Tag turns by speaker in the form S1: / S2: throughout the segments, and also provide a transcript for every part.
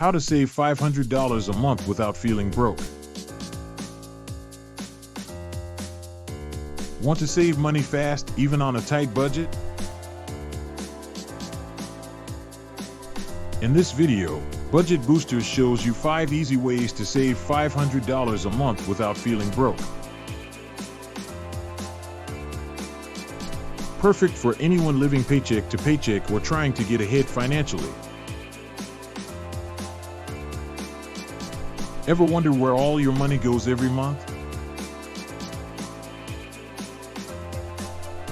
S1: How to save $500 a month without feeling broke. Want to save money fast, even on a tight budget? In this video, Budget Boosters shows you 5 easy ways to save $500 a month without feeling broke. Perfect for anyone living paycheck to paycheck or trying to get ahead financially. Ever wonder where all your money goes every month?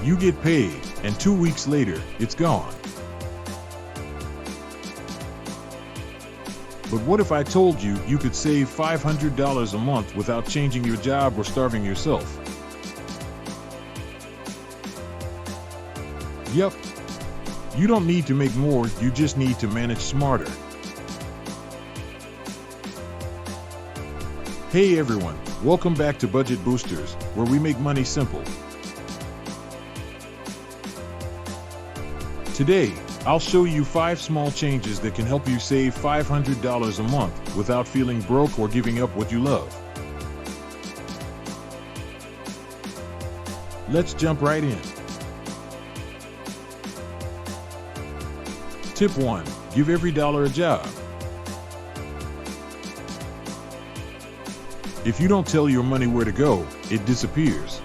S1: You get paid, and 2 weeks later, it's gone. But what if I told you you could save $500 a month without changing your job or starving yourself? Yep. You don't need to make more, you just need to manage smarter. Hey everyone, welcome back to Budget Boosters, where we make money simple. Today, I'll show you 5 small changes that can help you save $500 a month without feeling broke or giving up what you love. Let's jump right in. Tip 1. Give every dollar a job. If you don't tell your money where to go, it disappears.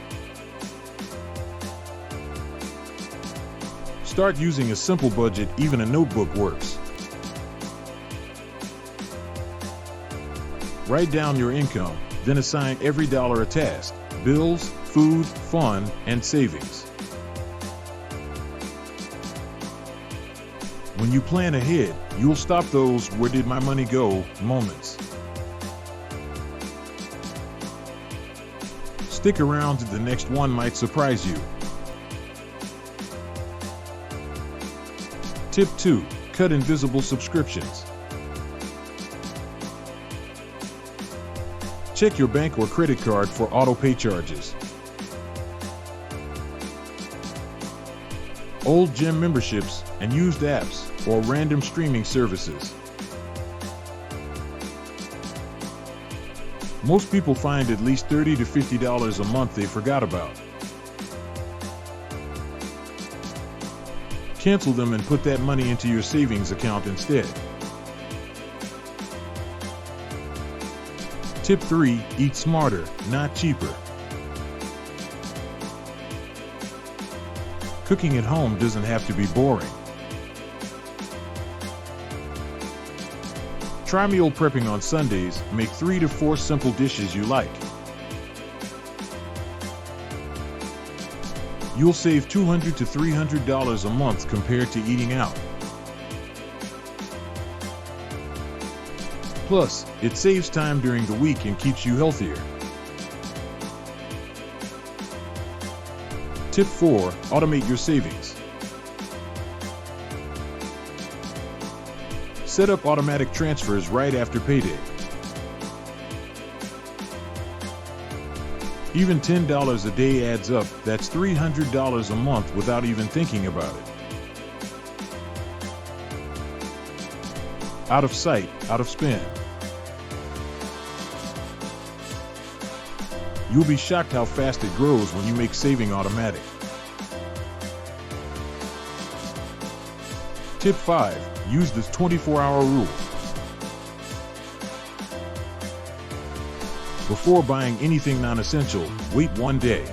S1: Start using a simple budget, even a notebook works. Write down your income, then assign every dollar a task: bills, food, fun, and savings. When you plan ahead, you'll stop those "where did my money go" moments. Stick around, the next one might surprise you. Tip 2. Cut invisible subscriptions. Check your bank or credit card for auto-pay charges. Old gym memberships and used apps or random streaming services. Most people find at least $30 to $50 a month they forgot about. Cancel them and put that money into your savings account instead. Tip 3. Eat smarter, not cheaper. Cooking at home doesn't have to be boring. Try meal prepping on Sundays. Make 3 to 4 simple dishes you like. You'll save $200 to $300 a month compared to eating out. Plus, it saves time during the week and keeps you healthier. Tip 4. Automate your savings. Set up automatic transfers right after payday. Even $10 a day adds up. That's $300 a month without even thinking about it. Out of sight, out of spend. You'll be shocked how fast it grows when you make saving automatic. Tip 5. Use the 24-hour rule. Before buying anything non-essential, wait 1 day.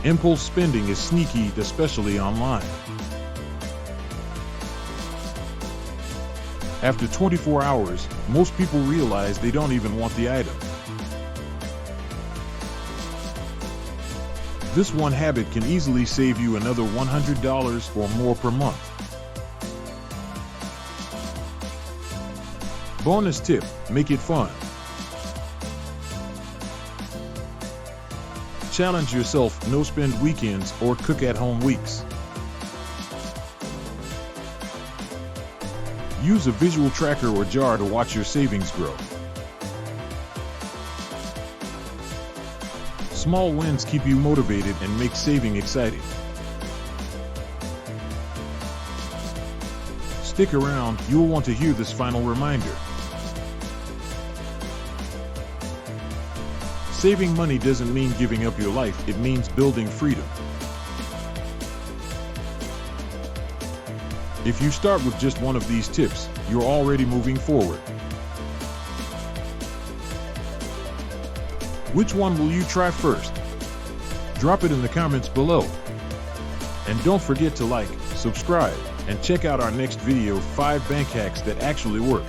S1: Impulse spending is sneaky, especially online. After 24 hours, most people realize they don't even want the item. This one habit can easily save you another $100 or more per month. Bonus tip, make it fun. Challenge yourself, no-spend weekends or cook-at-home weeks. Use a visual tracker or jar to watch your savings grow. Small wins keep you motivated and make saving exciting. Stick around, you'll want to hear this final reminder. Saving money doesn't mean giving up your life, it means building freedom. If you start with just one of these tips, you're already moving forward. Which one will you try first? Drop it in the comments below. And don't forget to like, subscribe, and check out our next video, 5 bank hacks that actually work.